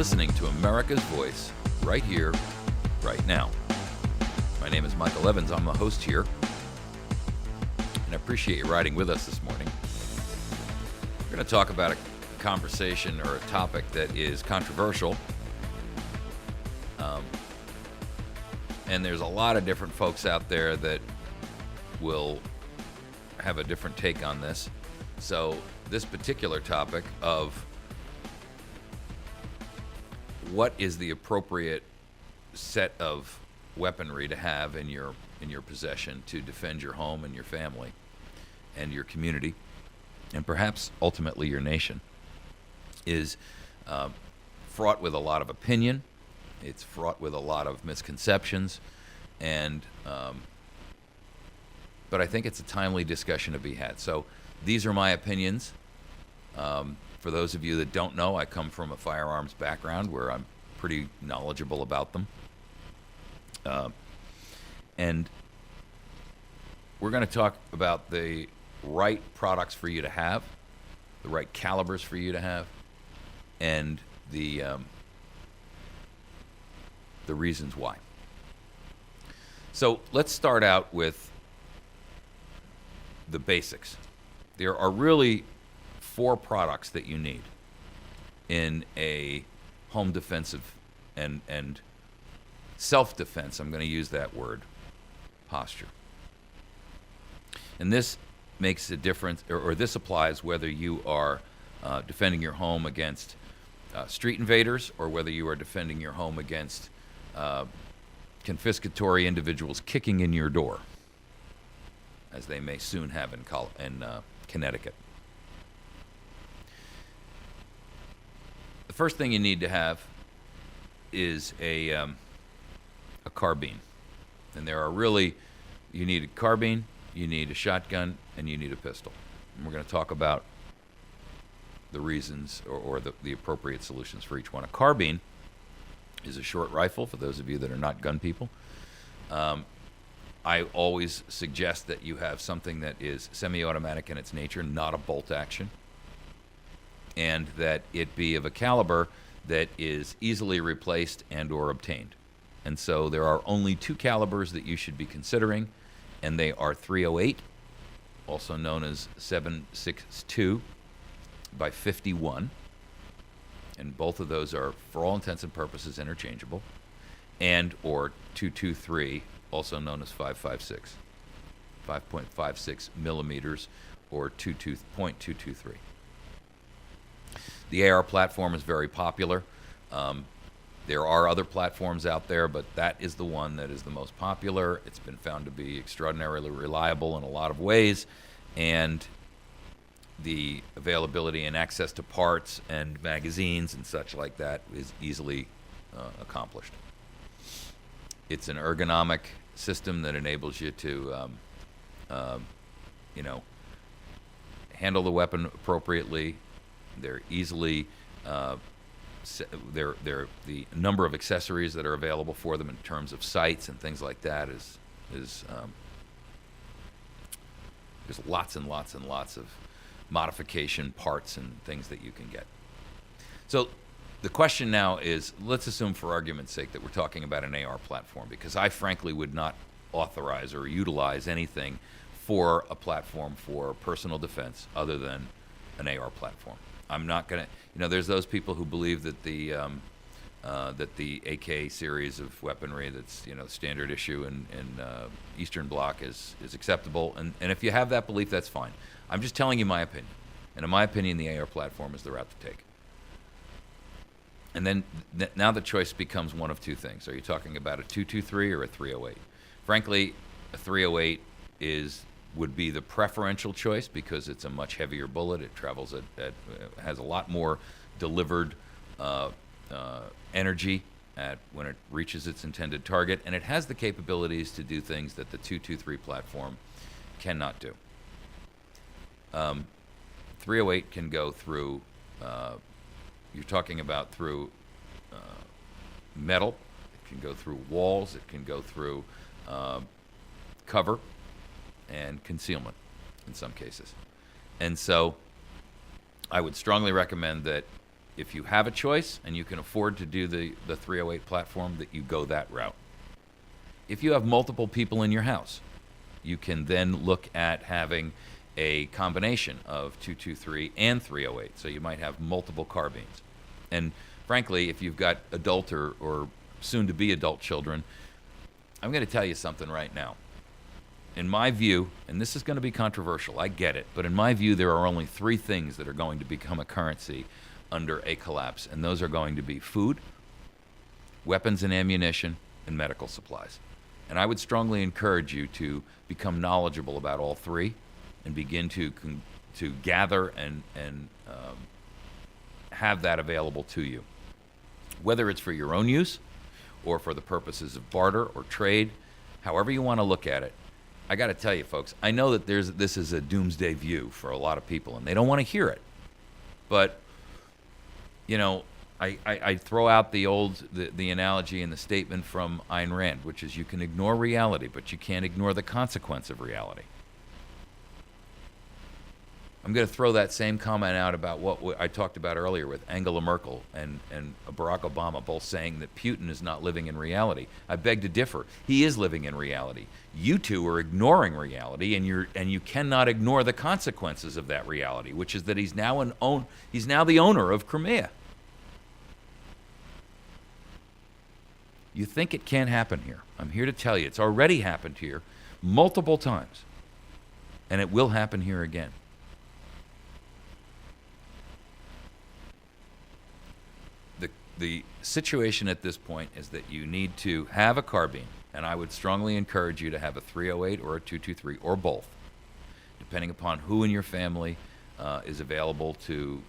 listening to America's Voice right here, right now. My name is Michael Evans. I'm the host here, and I appreciate you riding with us this morning. We're going to talk about a conversation or a topic that is controversial, and there's a lot of different folks out there that will have a different take on this. So this particular topic of what is the appropriate set of weaponry to have in your possession to defend your home and your family and your community and perhaps ultimately your nation is fraught with a lot of opinion. It's fraught with a lot of misconceptions, and but I think it's a timely discussion to be had. So these are my opinions. For those of you that don't know, I come from a firearms background where I'm pretty knowledgeable about them. And we're going to talk about the right products for you to have, the right calibers for you to have, and the reasons why. So let's start out with the basics. There are really 4 products that you need in a home defensive and self-defense, I'm going to use that word, posture. And this makes a difference, or this applies whether you are defending your home against street invaders or whether you are defending your home against confiscatory individuals kicking in your door, as they may soon have in Connecticut. The first thing you need to have is a carbine. And there are really, you need a carbine, you need a shotgun, and you need a pistol. And we're going to talk about the reasons or the appropriate solutions for each one. A carbine is a short rifle, for those of you that are not gun people. I always suggest that you have something that is semi-automatic in its nature, not a bolt action, and that it be of a caliber that is easily replaced and or obtained. And so there are only 2 calibers that you should be considering, and they are .308, also known as 7.62 by 51, and both of those are, for all intents and purposes, interchangeable, and or .223, also known as 5.56 millimeters, or 0.223. The AR platform is very popular. There are other platforms out there, but that is the one that is the most popular. It's been found to be extraordinarily reliable in a lot of ways, and the availability and access to parts and magazines and such like that is easily accomplished. It's an ergonomic system that enables you to, handle the weapon appropriately. They're easily, the number of accessories that are available for them in terms of sights and things like that is there's lots and lots and lots of modification parts and things that you can get. So the question now is, let's assume for argument's sake that we're talking about an AR platform, because I frankly would not authorize or utilize anything for a platform for personal defense other than an AR platform. I'm not going to, there's those people who believe that the AK series of weaponry that's, standard issue in Eastern Bloc is acceptable. And if you have that belief, that's fine. I'm just telling you my opinion. And in my opinion, the AR platform is the route to take. And then now the choice becomes one of 2 things. Are you talking about a .223 or a .308? Frankly, a .308 would be the preferential choice because it's a much heavier bullet. It travels has a lot more delivered energy when it reaches its intended target, and it has the capabilities to do things that the .223 platform cannot do. 308 can go through, you're talking about through metal, it can go through walls, it can go through cover and concealment in some cases. And so I would strongly recommend that if you have a choice and you can afford to do the 308 platform, that you go that route. If you have multiple people in your house, you can then look at having a combination of 223 and 308. So you might have multiple carbines. And frankly, if you've got adult or soon-to-be adult children, I'm going to tell you something right now. In my view, and this is going to be controversial, I get it, but in my view, there are only three things that are going to become a currency under a collapse, and those are going to be food, weapons and ammunition, and medical supplies. And I would strongly encourage you to become knowledgeable about all three and begin to gather and have that available to you. Whether it's for your own use or for the purposes of barter or trade, however you want to look at it, I got to tell you, folks, I know that this is a doomsday view for a lot of people, and they don't want to hear it. But, you know, I throw out the analogy and the statement from Ayn Rand, which is you can ignore reality, but you can't ignore the consequence of reality. I'm going to throw that same comment out about what I talked about earlier with Angela Merkel and Barack Obama, both saying that Putin is not living in reality. I beg to differ. He is living in reality. You two are ignoring reality, and you cannot ignore the consequences of that reality, which is that he's now the owner of Crimea. You think it can't happen here. I'm here to tell you it's already happened here multiple times, and it will happen here again. The situation at this point is that you need to have a carbine, and I would strongly encourage you to have a 308 or a 223 or both, depending upon who in your family is available to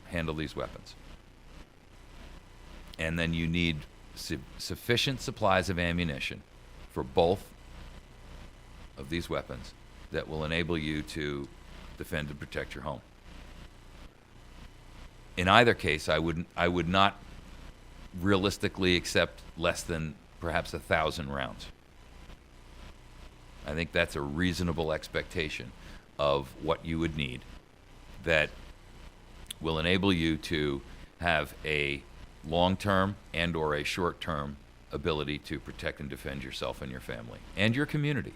handle these weapons. And then you need sufficient supplies of ammunition for both of these weapons that will enable you to defend and protect your home. In either case, I would not realistically accept less than perhaps 1,000 rounds. I think that's a reasonable expectation of what you would need that will enable you to have a long-term and or a short-term ability to protect and defend yourself and your family and your community.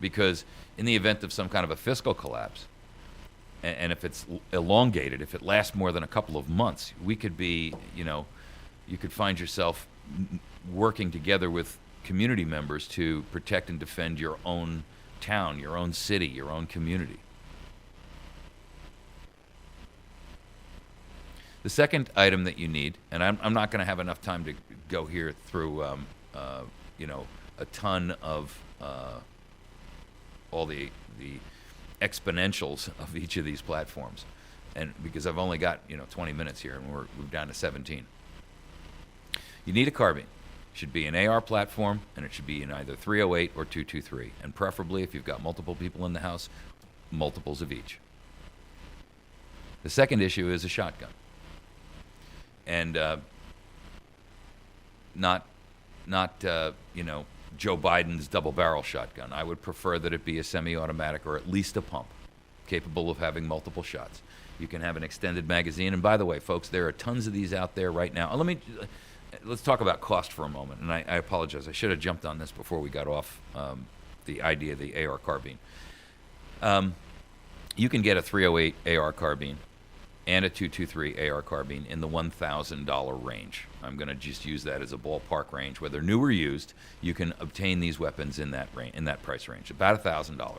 Because in the event of some kind of a fiscal collapse, and if it's elongated, if it lasts more than a couple of months, we could be, you could find yourself working together with community members to protect and defend your own town, your own city, your own community. The second item that you need, and I'm not going to have enough time to go here through, a ton of all the exponentials of each of these platforms, and because I've only got 20 minutes here, and we're down to 17. You need a carbine. It should be an AR platform, and it should be in either 308 or 223, and preferably, if you've got multiple people in the house, multiples of each. The second issue is a shotgun, and not Joe Biden's double-barrel shotgun. I would prefer that it be a semi-automatic or at least a pump, capable of having multiple shots. You can have an extended magazine, and by the way, folks, there are tons of these out there right now. Let's talk about cost for a moment, and I apologize. I should have jumped on this before we got off the idea of the AR carbine. You can get a 308 AR carbine and a 223 AR carbine in the $1,000 range. I'm going to just use that as a ballpark range. Whether new or used, you can obtain these weapons in that range, in that price range, about $1,000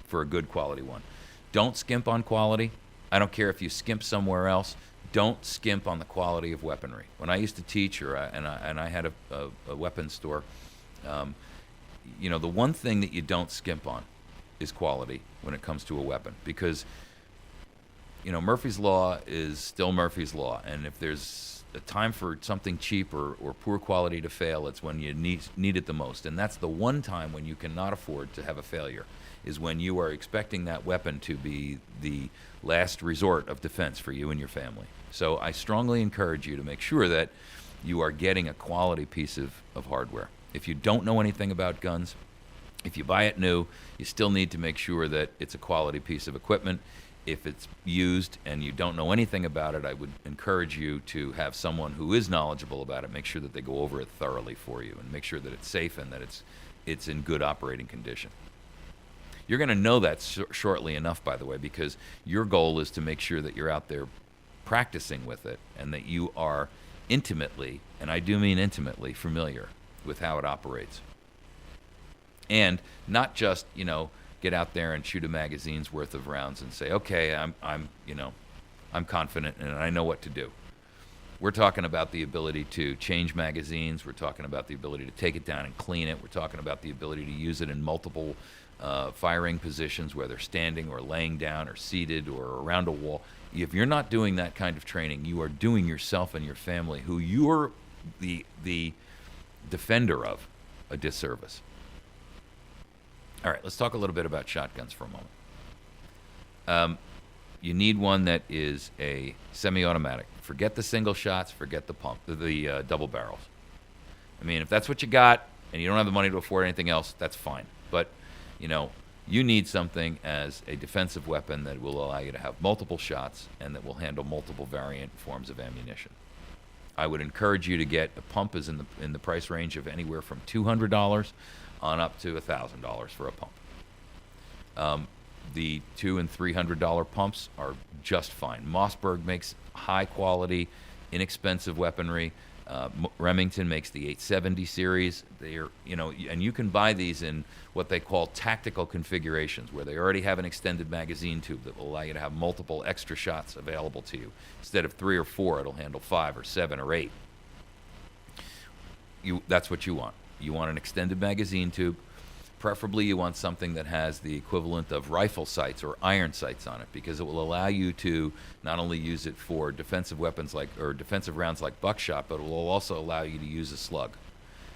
for a good quality one. Don't skimp on quality. I don't care if you skimp somewhere else. Don't skimp on the quality of weaponry. When I used to teach, and I had a weapons store, the one thing that you don't skimp on is quality when it comes to a weapon, because Murphy's Law is still Murphy's Law, and if there's a time for something cheap or poor quality to fail, it's when you need it the most. And that's the one time when you cannot afford to have a failure, is when you are expecting that weapon to be the last resort of defense for you and your family. So I strongly encourage you to make sure that you are getting a quality piece of hardware. If you don't know anything about guns, if you buy it new, you still need to make sure that it's a quality piece of equipment. If it's used and you don't know anything about it, I would encourage you to have someone who is knowledgeable about it make sure that they go over it thoroughly for you and make sure that it's safe and that it's in good operating condition. You're going to know that shortly enough, by the way, because your goal is to make sure that you're out there practicing with it and that you are intimately, and I do mean intimately, familiar with how it operates. And not just, get out there and shoot a magazine's worth of rounds and say, okay, I'm confident and I know what to do. We're talking about the ability to change magazines. We're talking about the ability to take it down and clean it. We're talking about the ability to use it in multiple firing positions, whether standing or laying down or seated or around a wall. If you're not doing that kind of training, you are doing yourself and your family, who you're the defender of, a disservice. All right, let's talk a little bit about shotguns for a moment. You need one that is a semi-automatic. Forget the single shots, forget the double barrels. I mean, if that's what you got and you don't have the money to afford anything else, that's fine. But, you need something as a defensive weapon that will allow you to have multiple shots and that will handle multiple variant forms of ammunition. I would encourage you to get a pump is in the price range of anywhere from $200 on up to $1,000 for a pump. The $200 and $300 pumps are just fine. Mossberg makes high quality, inexpensive weaponry. Remington makes the 870 series. They're, and you can buy these in what they call tactical configurations, where they already have an extended magazine tube that will allow you to have multiple extra shots available to you. Instead of 3 or 4, it'll handle 5 or 7 or 8. That's what you want. You want an extended magazine tube. Preferably you want something that has the equivalent of rifle sights or iron sights on it, because it will allow you to not only use it for defensive weapons or defensive rounds like buckshot, but it will also allow you to use a slug.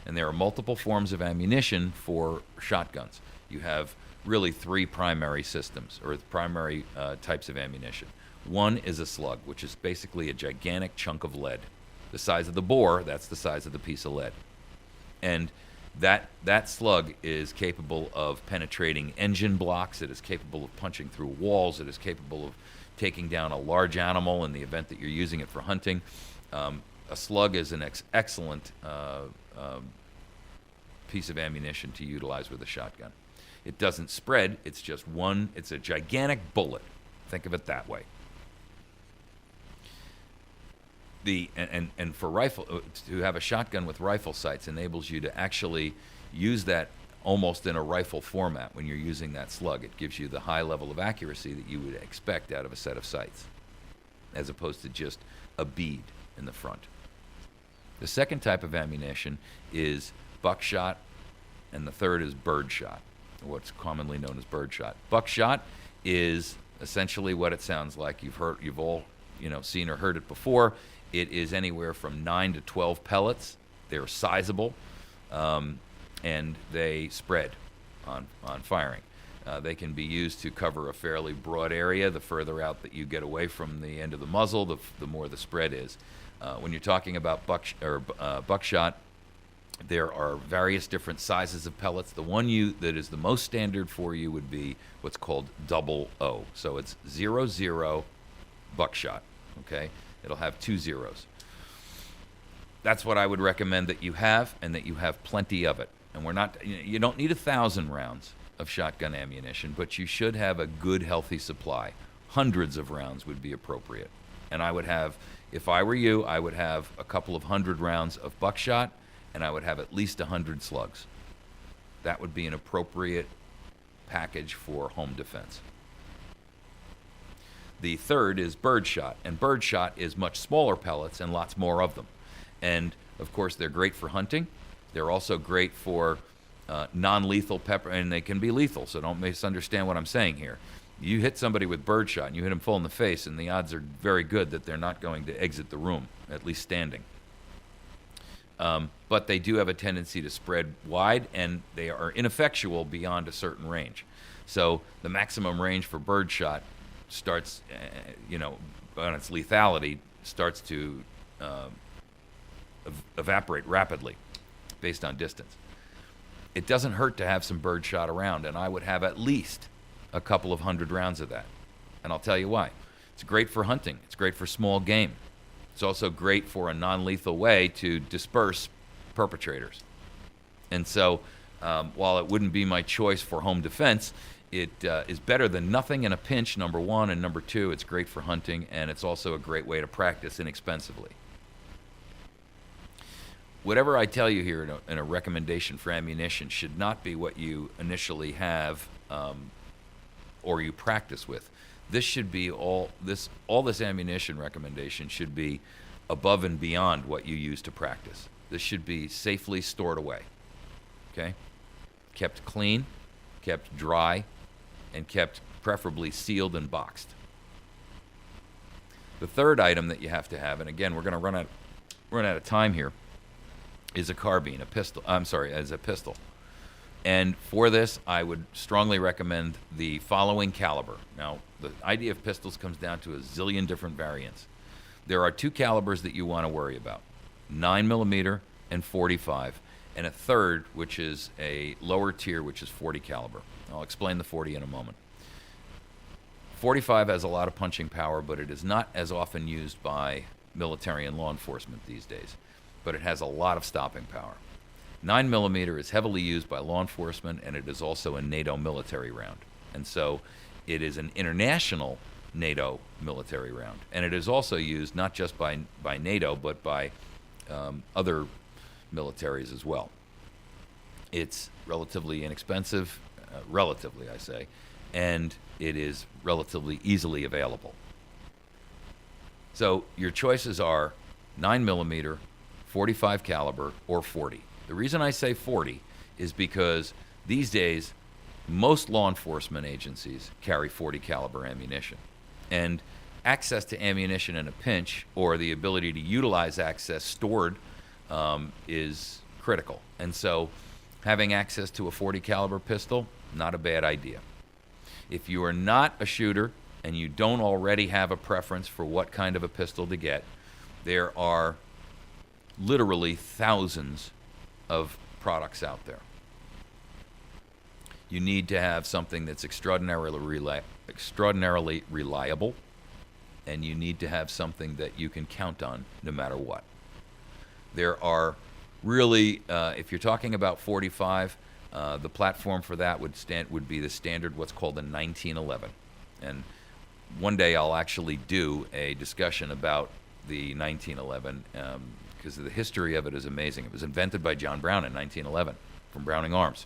And there are multiple forms of ammunition for shotguns. You have really 3 primary systems, or primary types of ammunition. One is a slug, which is basically a gigantic chunk of lead. The size of the bore, that's the size of the piece of lead. And that slug is capable of penetrating engine blocks. It is capable of punching through walls. It is capable of taking down a large animal in the event that you're using it for hunting. A slug is an excellent piece of ammunition to utilize with a shotgun. It doesn't spread. It's just one. It's a gigantic bullet. Think of it that way. And for rifle, to have a shotgun with rifle sights enables you to actually use that almost in a rifle format when you're using that slug. It gives you the high level of accuracy that you would expect out of a set of sights, as opposed to just a bead in the front. The second type of ammunition is buckshot, and the third is birdshot, what's commonly known as birdshot. Buckshot is essentially what it sounds like. You've all seen or heard it before. It is anywhere from 9 to 12 pellets. They're sizable, and they spread on firing. They can be used to cover a fairly broad area. The further out that you get away from the end of the muzzle, the more the spread is. When you're talking about buckshot, there are various different sizes of pellets. The one that is the most standard for you would be what's called 00. So it's 00 buckshot. Okay. It'll have 2 zeros. That's what I would recommend that you have, and that you have plenty of it. And you don't need 1,000 rounds of shotgun ammunition, but you should have a good, healthy supply. Hundreds of rounds would be appropriate. And I would have, if I were you, I would have a couple of 100 rounds of buckshot, and I would have at least 100 slugs. That would be an appropriate package for home defense. The third is birdshot, and birdshot is much smaller pellets and lots more of them. And, of course, they're great for hunting. They're also great for non-lethal pepper, and they can be lethal, so don't misunderstand what I'm saying here. You hit somebody with birdshot, and you hit them full in the face, and the odds are very good that they're not going to exit the room, at least standing. But they do have a tendency to spread wide, and they are ineffectual beyond a certain range. So the maximum range for birdshot starts, on its lethality, starts to evaporate rapidly based on distance. It doesn't hurt to have some birdshot around, and I would have at least a couple of 100 rounds of that. and I'll tell you why. It's great for hunting. It's great for small game. It's also great for a non-lethal way to disperse perpetrators. And so, while it wouldn't be my choice for home defense, it is better than nothing in a pinch, number one, and number two, it's great for hunting, and it's also a great way to practice inexpensively. Whatever I tell you here in a recommendation for ammunition should not be what you initially have or you practice with. This should be all this ammunition recommendation should be above and beyond what you use to practice. This should be safely stored away. Okay? Kept clean, kept dry, and kept preferably sealed and boxed. The third item that you have to have, and again, we're going to run out of time here, is a carbine, a pistol. As a pistol. And for this, I would strongly recommend the following caliber. Now, the idea of pistols comes down to a zillion different variants. There are two calibers that you want to worry about: 9mm and 45, and a third, which is a lower tier, which is 40 caliber. I'll explain the 40 in a moment. 45 has a lot of punching power, but it is not as often used by military and law enforcement these days. But it has a lot of stopping power. 9mm is heavily used by law enforcement, and it is also a NATO military round. And so it is an international NATO military round. And it is also used not just by NATO, but by other militaries as well. It's relatively inexpensive, relatively, I say, and it is relatively easily available. So your choices are 9mm, 45 caliber, or 40. The reason I say 40 is because these days most law enforcement agencies carry 40 caliber ammunition, and access to ammunition in a pinch, or the ability to utilize access stored, is critical. And so having access to a 40 caliber pistol, not a bad idea. If you are not a shooter and you don't already have a preference for what kind of a pistol to get, there are literally thousands of products out there. You need to have something that's extraordinarily reliable, and you need to have something that you can count on no matter what. There are really, if you're talking about 45, the platform for that would be the standard, what's called a 1911. And one day I'll actually do a discussion about the 1911, because the history of it is amazing. It was invented by John Brown in 1911 from Browning Arms.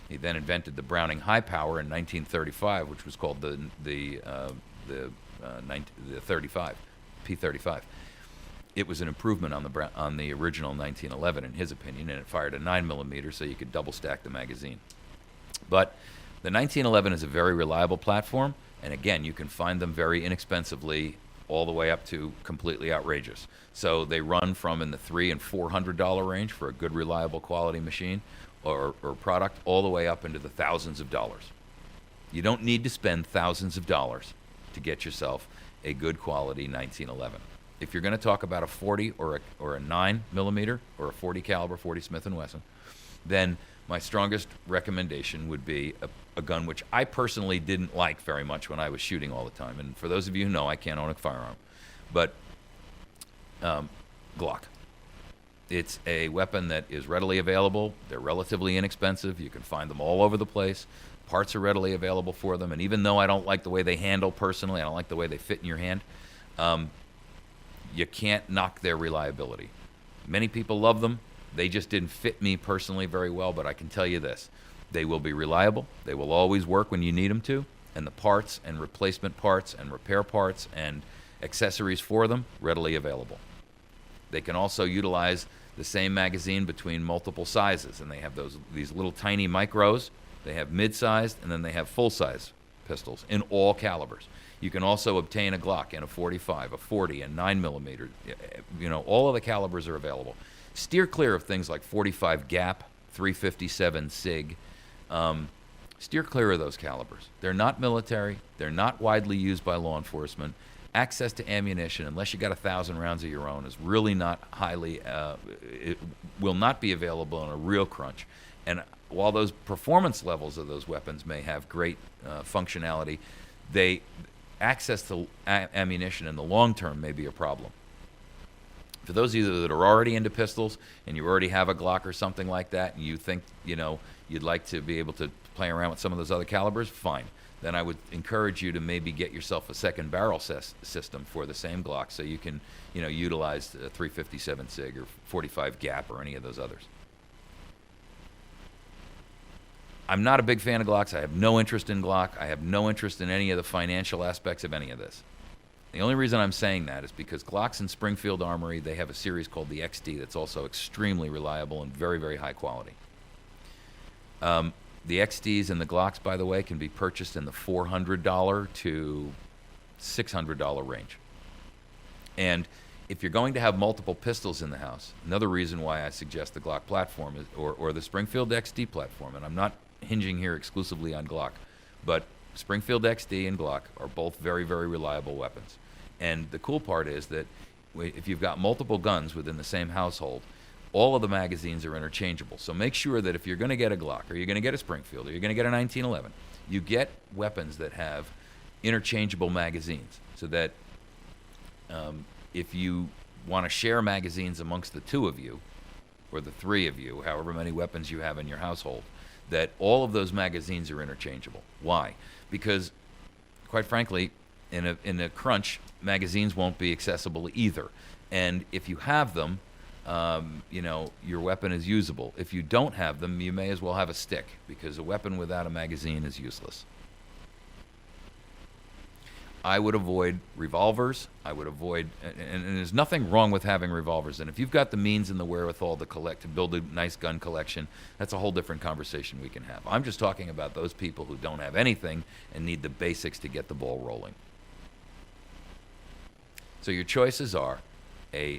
He then invented the Browning High Power in 1935, which was called the 35, P35. It was an improvement on the original 1911, in his opinion, and it fired a 9mm so you could double stack the magazine. But the 1911 is a very reliable platform, and again, you can find them very inexpensively, all the way up to completely outrageous. So they run from in the $300 and $400 range for a good, reliable quality machine or product, all the way up into the thousands of dollars. You don't need to spend thousands of dollars to get yourself a good quality 1911. If you're going to talk about a 40 or a 9mm or a 40 caliber 40 Smith & Wesson, then my strongest recommendation would be a gun which I personally didn't like very much when I was shooting all the time. And for those of you who know, I can't own a firearm. But Glock. It's a weapon that is readily available. They're relatively inexpensive. You can find them all over the place. Parts are readily available for them. And even though I don't like the way they handle personally, I don't like the way they fit in your hand, you can't knock their reliability. Many people love them. They just didn't fit me personally very well, but I can tell you this. They will be reliable. They will always work when you need them to. And the parts and replacement parts and repair parts and accessories for them, readily available. They can also utilize the same magazine between multiple sizes, and they have these little tiny micros. They have mid-sized, and then they have full-size pistols in all calibers. You can also obtain a Glock in a 45, a 40, a 9mm. You know, all of the calibers are available. Steer clear of things like 45 Gap, 357 SIG. Steer clear of those calibers. They're not military. They're not widely used by law enforcement. Access to ammunition, unless you got 1,000 rounds of your own, is really not highly, it will not be available in a real crunch. And while those performance levels of those weapons may have great functionality, access to ammunition in the long term may be a problem. For those of you that are already into pistols and you already have a Glock or something like that, and you think, you'd like to be able to play around with some of those other calibers, fine. Then I would encourage you to maybe get yourself a second barrel system for the same Glock, so you can, utilize a 357 SIG or 45 Gap or any of those others. I'm not a big fan of Glocks. I have no interest in Glock. I have no interest in any of the financial aspects of any of this. The only reason I'm saying that is because Glocks in Springfield Armory, they have a series called the XD that's also extremely reliable and very, very high quality. The XDs and the Glocks, by the way, can be purchased in the $400 to $600 range. And if you're going to have multiple pistols in the house, another reason why I suggest the Glock platform is, or the Springfield XD platform, and I'm not hinging here exclusively on Glock, but Springfield XD and Glock are both very, very reliable weapons. And the cool part is that if you've got multiple guns within the same household, all of the magazines are interchangeable. So make sure that if you're going to get a Glock, or you're going to get a Springfield, or you're going to get a 1911, you get weapons that have interchangeable magazines, so that if you want to share magazines amongst the two of you, or the three of you, however many weapons you have in your household, that all of those magazines are interchangeable. Why? Because, quite frankly, in a crunch, magazines won't be accessible either. And if you have them, your weapon is usable. If you don't have them, you may as well have a stick, because a weapon without a magazine is useless. I would avoid revolvers. I would avoid, and there's nothing wrong with having revolvers. And if you've got the means and the wherewithal to build a nice gun collection, that's a whole different conversation we can have. I'm just talking about those people who don't have anything and need the basics to get the ball rolling. So your choices are,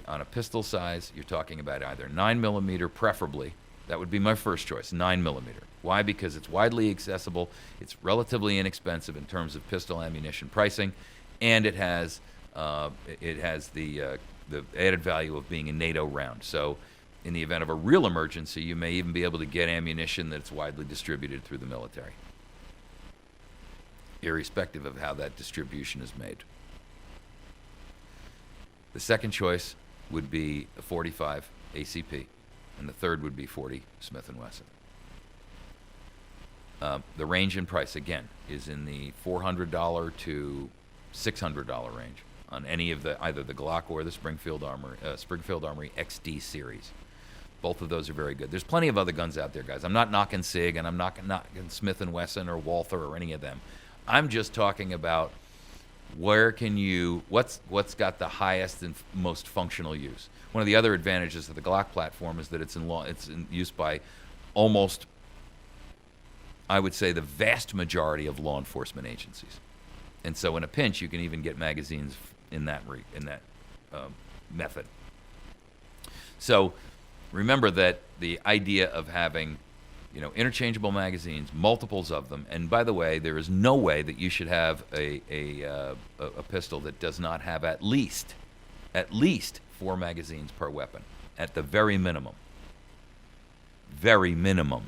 on a pistol size, you're talking about either 9mm, preferably. That would be my first choice, 9mm. Why? Because it's widely accessible, it's relatively inexpensive in terms of pistol ammunition pricing, and it has the added value of being a NATO round. So in the event of a real emergency, you may even be able to get ammunition that's widely distributed through the military, irrespective of how that distribution is made. The second choice would be a 45 ACP, and the third would be 40 Smith & Wesson. The range in price, again, is in the $400 to $600 range on any of either the Glock or the Springfield Armory XD series. Both of those are very good. There's plenty of other guns out there, guys. I'm not knocking SIG, and I'm not knocking Smith & Wesson or Walther or any of them. I'm just talking about what's got the highest and most functional use. One of the other advantages of the Glock platform is that it's in use by almost, I would say, the vast majority of law enforcement agencies. And so in a pinch, you can even get magazines in that method. So remember that the idea of having interchangeable magazines, multiples of them, and by the way, there is no way that you should have a pistol that does not have at least 4 magazines per weapon, at the very minimum. Very minimum.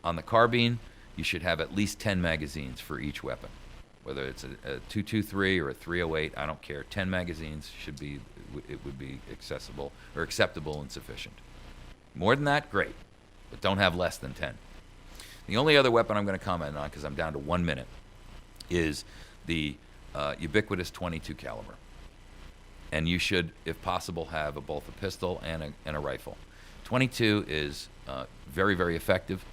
On the carbine, you should have at least 10 magazines for each weapon. Whether it's a 223 or a 308, I don't care. 10 magazines would be accessible or acceptable and sufficient. More than that, great, but don't have less than 10. The only other weapon I'm going to comment on, because I'm down to 1 minute, is the ubiquitous .22 caliber. And you should, if possible, have both a pistol and a rifle. .22 is very, very effective.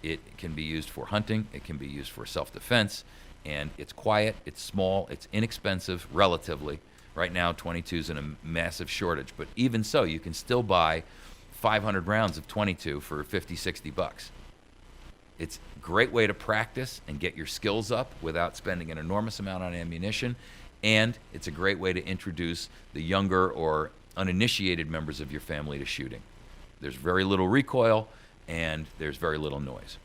It can be used for hunting. It can be used for self-defense. And it's quiet. It's small. It's inexpensive, relatively. Right now, .22 is in a massive shortage. But even so, you can still buy 500 rounds of .22 for $50-$60. It's a great way to practice and get your skills up without spending an enormous amount on ammunition. And it's a great way to introduce the younger or uninitiated members of your family to shooting. There's very little recoil, and there's very little noise.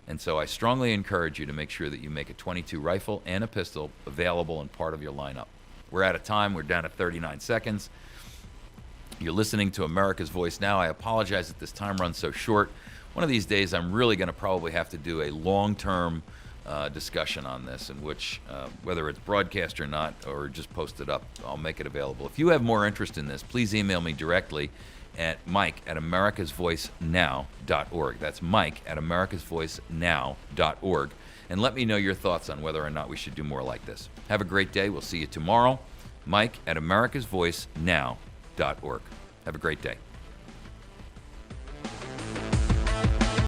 And so I strongly encourage you to make sure that you make a .22 rifle and a pistol available and part of your lineup. We're out of time. We're down to 39 seconds. You're listening to America's Voice Now. I apologize that this time runs so short. One of these days, I'm really going to probably have to do a long-term discussion on this, in which, whether it's broadcast or not, or just posted up, I'll make it available. If you have more interest in this, please email me directly at mike@americasvoicenow.org. That's mike@americasvoicenow.org. And let me know your thoughts on whether or not we should do more like this. Have a great day. We'll see you tomorrow. Mike@americasvoicenow.org. Have a great day.